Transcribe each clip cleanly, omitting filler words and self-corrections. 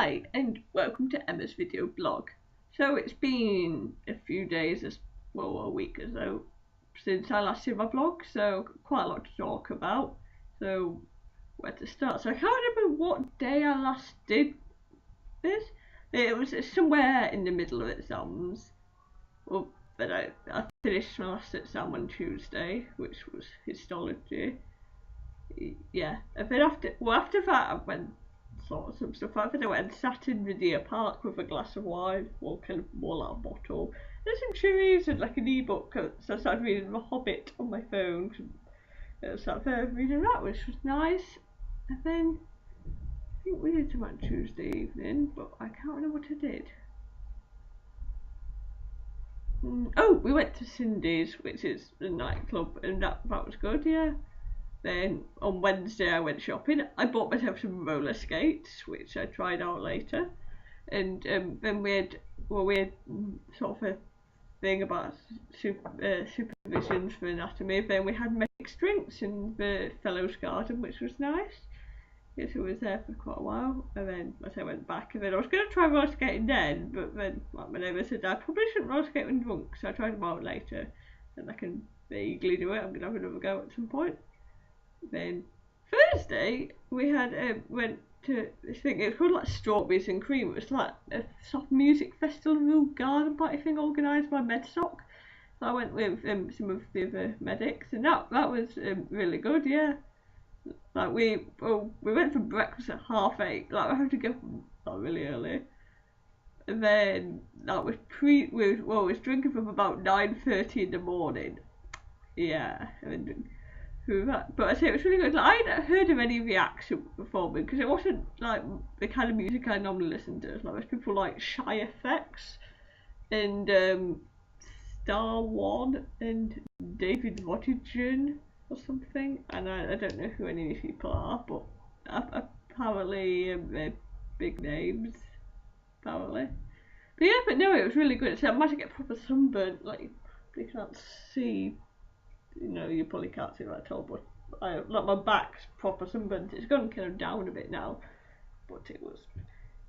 Hi and welcome to Emma's video blog. So it's been a few days, well, a week or so since I last did my vlog, so quite a lot to talk about. So where to start? So I can't remember what day I last did this. It was somewhere in the middle of exams. Well, but I finished my last exam on Tuesday, which was histology. Yeah, and then after that I went sort of some stuff. I think I went and sat in the deer park with a glass of wine, or kind of more like a bottle. There's some cherries and like an ebook, so I started reading The Hobbit on my phone. I started reading that, which was nice. And then I think we did some on Tuesday evening, but I can't remember what I did. Oh, we went to Cindy's, which is a nightclub, and that was good, yeah. Then on Wednesday I went shopping. I bought myself some roller skates, which I tried out later. And then we had sort of a thing about supervisions for anatomy. Then we had mixed drinks in the Fellows Garden, which was nice. Yes, I was there for quite a while, and then as I went back, and then I was going to try roller skating then, but then like my neighbour said I probably shouldn't roller skate when drunk, so I tried them out later, and I can vaguely do it. I'm going to have another go at some point. Then Thursday we had went to this thing. It was called like Strawberries and Cream. It was like a soft music festival garden party thing organised by MedSoc. So I went with some of the other medics, and that was really good. Yeah, like we went for breakfast at 8:30. Like I had to go like really early, and then that was we was drinking from about 9:30 in the morning. Yeah, but I say it was really good. Like, I hadn't heard of any of the acts performing because it wasn't like the kind of music I normally listen to. Like there's people like Shy Effects and Star One and David Vottigen or something, and I don't know who any of these people are, but apparently they're big names, apparently. But yeah, but no, it was really good. So I managed to get proper sunburn. Like you can't see. You know, you probably can't see that at all, but like my back's proper sunburnt. It's gone kind of down a bit now, but it was.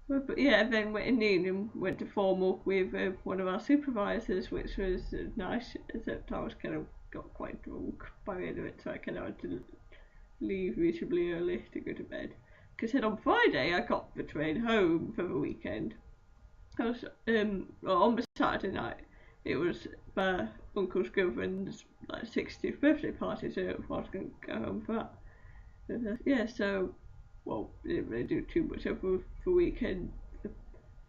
But yeah, then went in the evening, went to formal with one of our supervisors, which was nice. Except I was kind of got quite drunk by the end of it, so I kind of had to leave reasonably early to go to bed. Because then on Friday I got the train home for the weekend. I was on the Saturday night. It was my uncle's girlfriend's like 60th birthday party, so I was going to go home for that. But, yeah, so well, didn't really do too much over the weekend.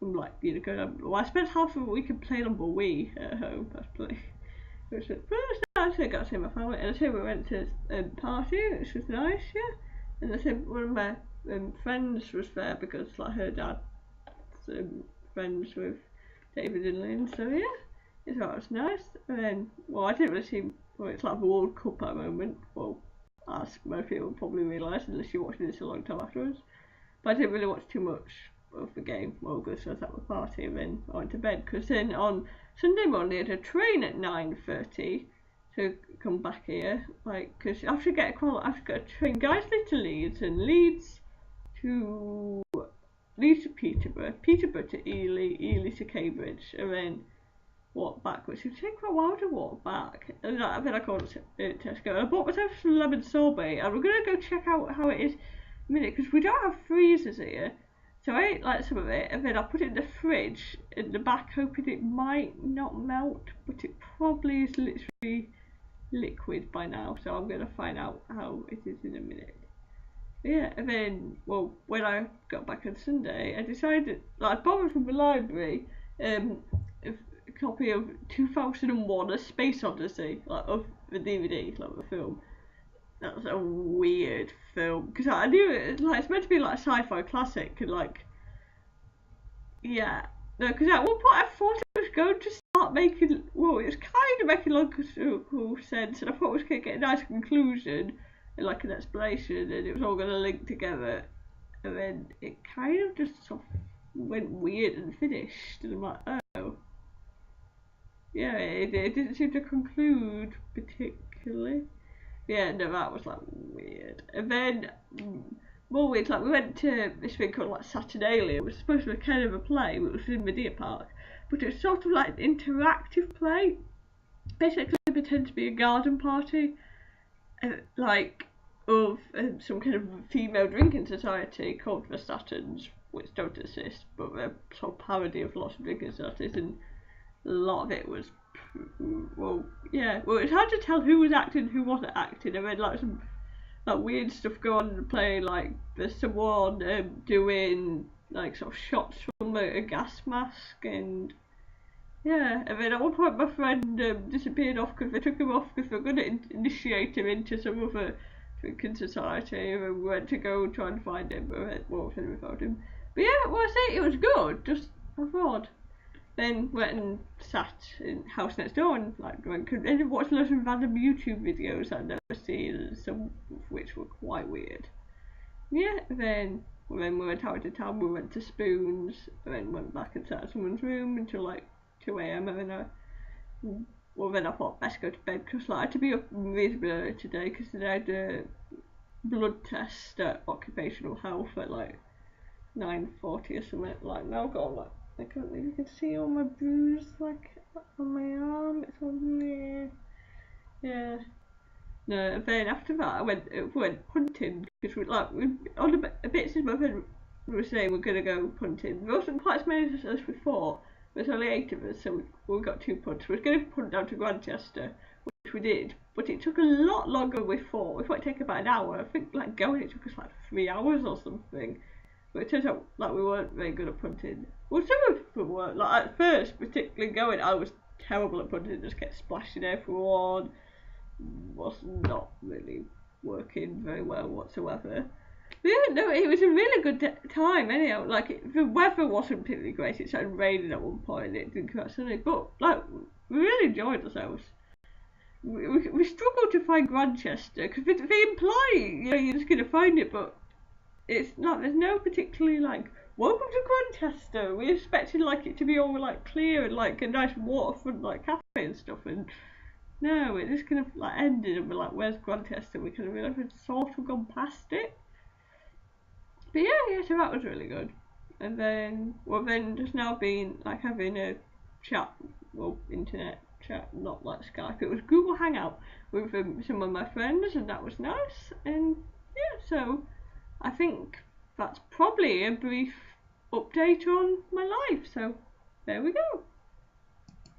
I'm like, you know, going on. Well, I spent half of the weekend playing on the Wii at home. That's pretty. It was nice. I got to see my family, and I said we went to a party, which was nice, yeah. And I said one of my friends was there because like her dad's friends with David and Lynn, so yeah. I thought it was nice, and then, well, I didn't really see, well, it's like the World Cup at the moment, well, as most people probably realise, unless you're watching this a long time afterwards, but I didn't really watch too much of the game, well, because I was at the party, and then I went to bed, because then on Sunday morning I had a train at 9:30 to come back here, like, because I have to get a train Guiseley to Leeds, and Leeds to Peterborough, Peterborough to Ely, Ely to Cambridge, and then walk back, which would take quite a while to walk back. And then I called Tesco and I bought myself some lemon sorbet, and we're going to go check out how it is in a minute because we don't have freezers here. So I ate like some of it, and then I put it in the fridge in the back, hoping it might not melt, but it probably is literally liquid by now, so I'm going to find out how it is in a minute. Yeah, and then, well, when I got back on Sunday, I decided, like, I borrowed from the library a copy of 2001: A Space Odyssey, like, of the DVD, like the film. That was a weird film, because I knew it, like, it's meant to be like a sci-fi classic, and like, yeah. No, because at one point I thought it was going to start making, well, it was kind of making logical sense, and I thought it was going to get a nice conclusion, and like an explanation, and it was all going to link together, and then it kind of just sort of went weird and finished, and I'm like, oh. Yeah, it didn't seem to conclude particularly. Yeah, no, that was like weird. And then more weird. Like we went to this thing called like Saturnalia. It was supposed to be kind of a play, but it was in the deer park. But it was sort of like an interactive play. Basically, pretend to be a garden party, like of some kind of female drinking society called the Saturns, which don't exist, but they're sort of parody of lots of drinking societies, and a lot of it was, well, it's hard to tell who was acting and who wasn't acting. I mean, like some like weird stuff go on in the play, like there's someone doing like sort of shots from a gas mask, and yeah, and then at one point my friend disappeared off because they took him off because they were going to initiate him into some other drinking society, and we went to go try and find him, but we won't found him. But yeah, well, I say it was good, just odd. Then went and sat in the house next door and like watched loads of random YouTube videos I'd never seen, some of which were quite weird. Yeah, then we went out to town, we went to Spoons, and then went back and sat in someone's room until like 2 a.m. and then I thought best go to bed because like, I had to be up reasonably early today because I had a blood test at occupational health at like 9:40 or something. Like now I've got like, I can't believe you can see all my bruise like on my arm. It's all there. Yeah. No, and then after that I went punting because on a bit since my friend was saying we're gonna go punting. There wasn't quite as many as us we thought. There's only 8 of us, so we got 2 punts. We were going to punt down to Grantchester, which we did, but it took a lot longer than we thought. We thought it'd take about an hour. I think like going it took us like 3 hours or something. But it turns out like we weren't very good at punting. Well, some of them were. Like at first, particularly going, I was terrible at punting. Just kept splashing everyone. Was not really working very well whatsoever. Yeah, no, it was a really good time anyhow. Like the weather wasn't particularly great. It started raining at one point and it didn't come out sunny. But like we really enjoyed ourselves. We struggled to find Grantchester because they imply you're just gonna find it, but it's not. There's no particularly like welcome to Grantchester. We expected like it to be all like clear and like a nice waterfront like cafe and stuff, and no, it just kind of like ended and we're like, where's Grantchester? We kind of realised we'd sort of gone past it. But yeah, so that was really good. And then, just now been like having a chat, well, internet chat, not like Skype. It was Google Hangout with some of my friends, and that was nice. And yeah, so I think that's probably a brief update on my life. So there we go.